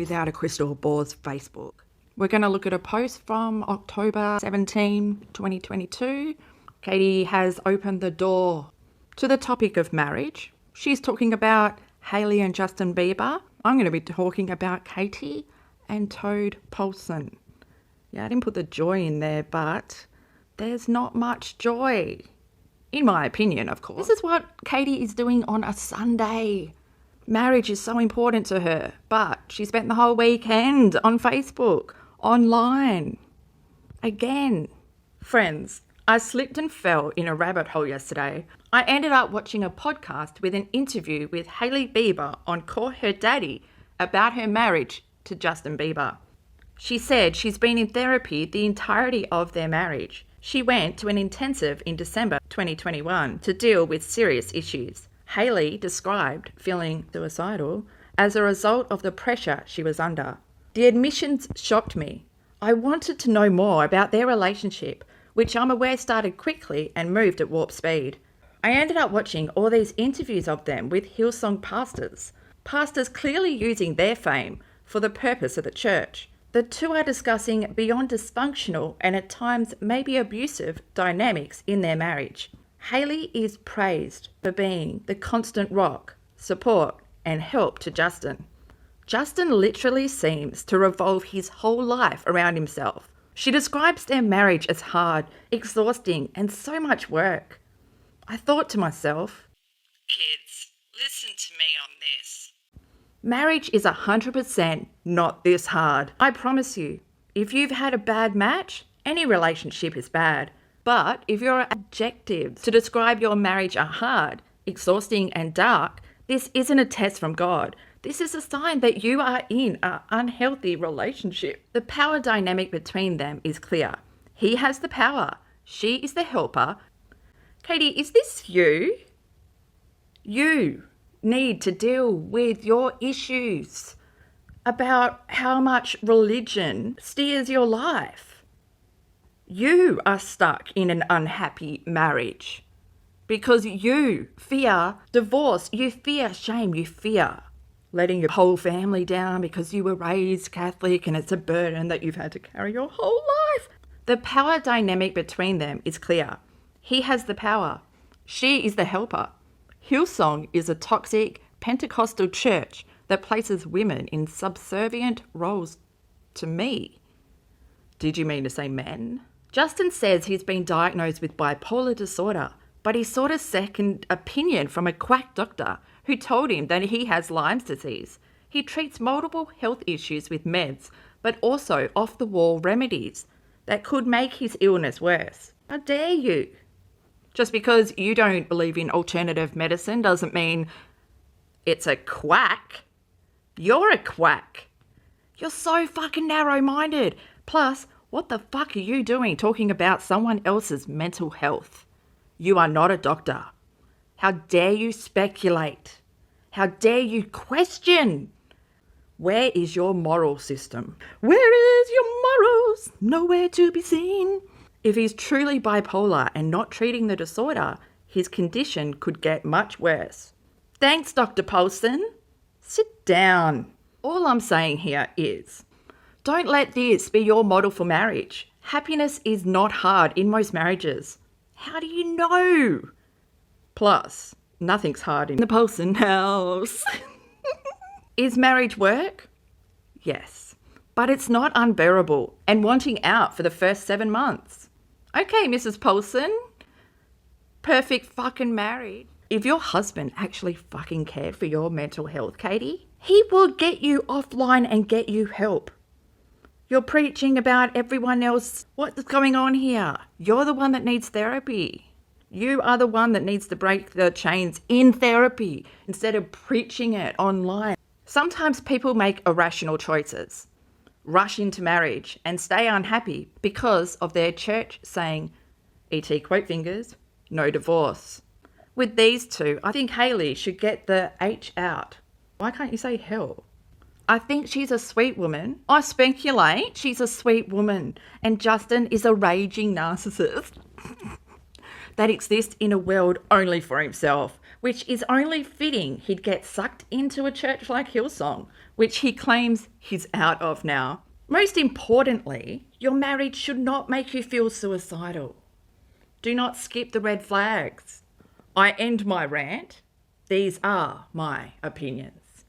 Without a Crystal Ball's Facebook. We're going to look at a post from October 17, 2022. Katie has opened the door to the topic of marriage. She's talking about Hailey and Justin Bieber. I'm going to be talking about Katie and Toad Paulson. Yeah, I didn't put the joy in there, but there's not much joy. In my opinion, of course. This is what Katie is doing on a Sunday. Marriage is so important to her, but she spent the whole weekend on Facebook, online. Again, friends, I slipped and fell in a rabbit hole yesterday. I ended up watching a podcast with an interview with Hailey Bieber on Call Her Daddy about her marriage to Justin Bieber. She said she's been in therapy the entirety of their marriage. She went to an intensive in December 2021 to deal with serious issues. Hailey described feeling suicidal as a result of the pressure she was under. The admissions shocked me. I wanted to know more about their relationship, which I'm aware started quickly and moved at warp speed. I ended up watching all these interviews of them with HILLSONG pastors. Pastors clearly using their fame for the purpose of the church. The two are discussing beyond dysfunctional and at times maybe abusive dynamics in their marriage. Hailey is praised for being the constant rock, support and help to Justin. Justin literally seems to revolve his whole life around himself. She describes their marriage as hard, exhausting and so much work. I thought to myself, kids, listen to me on this. Marriage is 100% not this hard. I promise you, if you've had a bad match, any relationship is bad. But if your adjectives to describe your marriage are hard, exhausting and dark, this isn't a test from God. This is a sign that you are in an unhealthy relationship. The power dynamic between them is clear. He has the power. She is the helper. Katie, is this you? You need to deal with your issues about how much religion steers your life. You are stuck in an unhappy marriage because you fear divorce, you fear shame, you fear letting your whole family down because you were raised Catholic and it's a burden that you've had to carry your whole life. The power dynamic between them is clear. He has the power. She is the helper. HILLSONG is a toxic Pentecostal church that places women in subservient roles to me. Did you mean to say men? Justin says he's been diagnosed with bipolar disorder, but he sought a second opinion from a quack doctor who told him that he has Lyme's disease. He treats multiple health issues with meds, but also off-the-wall remedies that could make his illness worse. How dare you? Just because you don't believe in alternative medicine doesn't mean it's a quack. You're a quack. You're so fucking narrow-minded. Plus, what the fuck are you doing talking about someone else's mental health? You are not a doctor. How dare you speculate? How dare you question? Where is your moral system? Where is your morals? Nowhere to be seen. If he's truly bipolar and not treating the disorder, his condition could get much worse. Thanks, Dr. Paulson. Sit down. All I'm saying here is, don't let this be your model for marriage. Happiness is not hard in most marriages. How do you know? Plus, nothing's hard in the Paulson house. Is marriage work? Yes, but it's not unbearable and wanting out for the first 7 months. Okay, Mrs. Paulson. Perfect fucking married. If your husband actually fucking cared for your mental health, Katie, he will get you offline and get you help. You're preaching about everyone else. What's going on here? You're the one that needs therapy. You are the one that needs to break the chains in therapy instead of preaching it online. Sometimes people make irrational choices, rush into marriage and stay unhappy because of their church saying, E.T. quote fingers, no divorce. With these two, I think Hailey should get the H out. Why can't you say hell? I think she's a sweet woman. I speculate she's a sweet woman and Justin is a raging narcissist. that exists in a world only for himself, which is only fitting he'd get sucked into a church like Hillsong, which he claims he's out of now. Most importantly, your marriage should not make you feel suicidal. Do not skip the red flags. I end my rant. These are my opinions.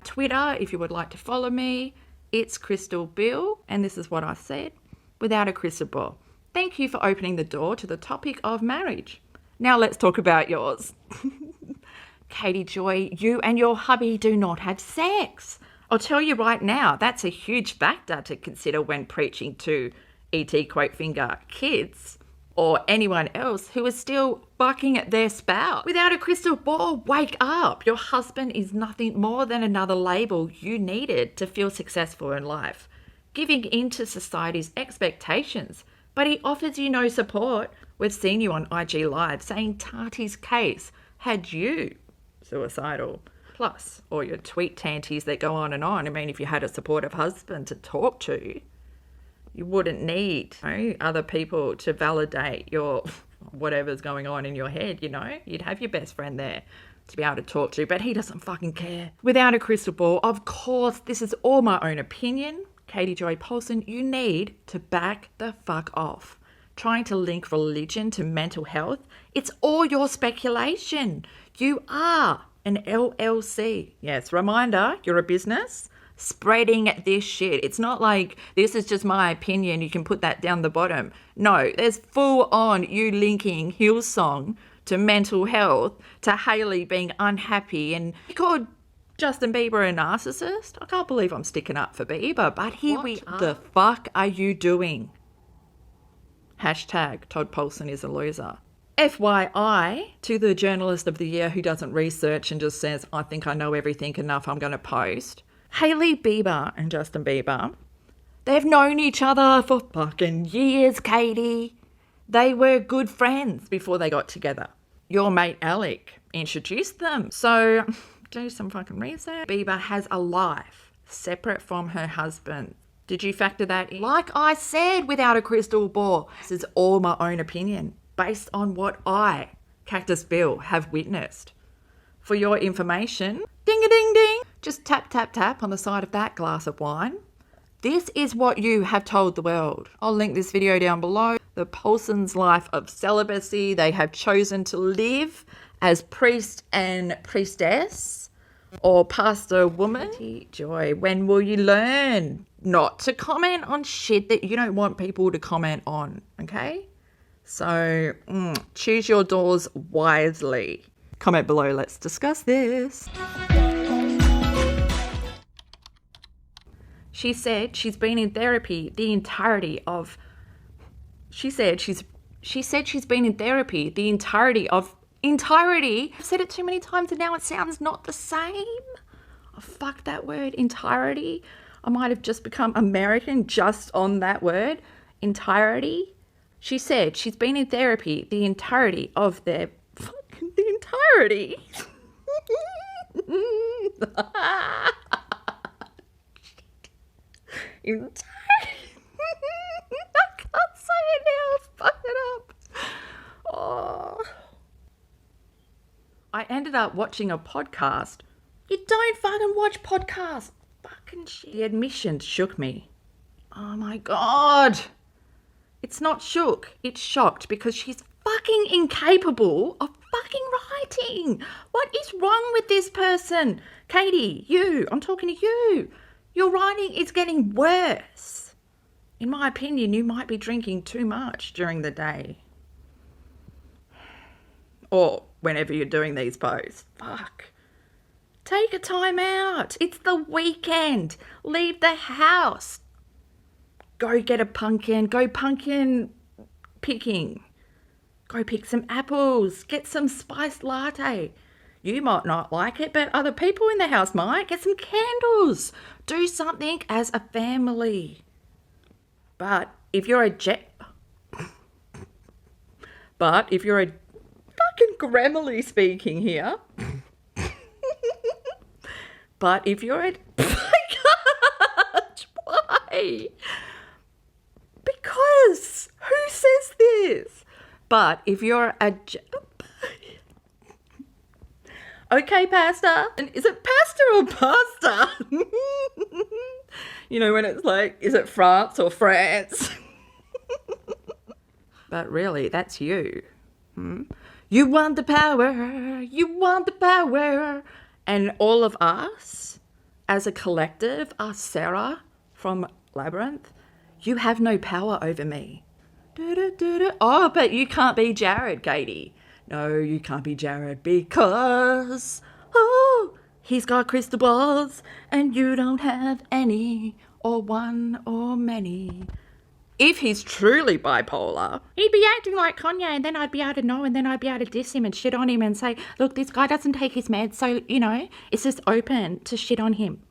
Twitter, if you would like to follow me, it's Crystal Bill, and this is what I said without a crystal ball. Thank you for opening the door to the topic of marriage. Now let's talk about yours. Katie Joy, you and your hubby do not have sex. I'll tell you right now, that's a huge factor to consider when preaching to E.T. Quotefinger kids or anyone else who is still fucking at their spouse. Without a crystal ball, wake up. Your husband is nothing more than another label you needed to feel successful in life, giving in to society's expectations, but he offers you no support. We've seen you on IG Live saying Tati's case had you suicidal. Plus, all your tweet tanties that go on and on. I mean, if you had a supportive husband to talk to, you wouldn't need other people to validate your whatever's going on in your head, You'd have your best friend there to be able to talk to, but he doesn't fucking care. Without a crystal ball, of course, this is all my own opinion. Katie Joy Paulson, you need to back the fuck off. Trying to link religion to mental health, it's all your speculation. You are an LLC. Yes, reminder, you're a business spreading this shit. It's not like this is just my opinion, you can put that down the bottom. No, there's full on you linking Hillsong to mental health, to Hailey being unhappy, and you called Justin Bieber a narcissist. I can't believe I'm sticking up for Bieber, but here we are. What the fuck are you doing? Hashtag Todd Paulson is a loser. FYI, to the journalist of the year who doesn't research and just says, I think I know everything enough, I'm going to post. Hailey Bieber and Justin Bieber, they've known each other for fucking years, Katie. They were good friends before they got together. Your mate Alec introduced them. So do some fucking research. Bieber has a life separate from her husband. Did you factor that in? Like I said, without a crystal ball, this is all my own opinion based on what I, Cactus Bill, have witnessed. For your information, ding-a-ding-ding, just tap, tap, tap on the side of that glass of wine. This is what you have told the world. I'll link this video down below. The Paulson's life of celibacy. They have chosen to live as priest and priestess or pastor woman. Joy, when will you learn not to comment on shit that you don't want people to comment on, okay? So choose your doors wisely. Comment below, let's discuss this. She said she's been in therapy the entirety of... She said she's been in therapy the entirety. I've said it too many times and now it sounds not the same. Oh, fuck that word, entirety. I might have just become American just on that word, entirety. She said she's been in therapy the entirety of their... The entirety? I can't say it now. Fuck it up. Oh. I ended up watching a podcast. You don't fucking watch podcasts. Fucking shit. The admission shook me. Oh my God. It's not shook. It's shocked because she's fucking incapable of fucking writing. What is wrong with this person? Katie, you. I'm talking to you. Your writing is getting worse. In my opinion, you might be drinking too much during the day. Or whenever you're doing these posts. Fuck. Take a time out. It's the weekend. Leave the house. Go get a pumpkin. Go pumpkin picking. Go pick some apples. Get some spiced latte. You might not like it, but other people in the house might. Get some candles. Do something as a family. But if you're a fucking grammarly speaking here. But if you're a... I can't. Why? Because who said But if you're okay, pasta. And is it pasta or pasta? You know, when it's like, is it France or France? But really, that's you. You want the power. You want the power. And all of us, as a collective, us Sarah from Labyrinth, you have no power over me. Oh, but you can't be Jared, Katie. No, you can't be Jared because, oh, he's got crystal balls and you don't have any, or one or many. If he's truly bipolar, he'd be acting like Kanye, and then I'd be able to know, and then I'd be able to diss him and shit on him and say, look, this guy doesn't take his meds, so, you know, it's just open to shit on him.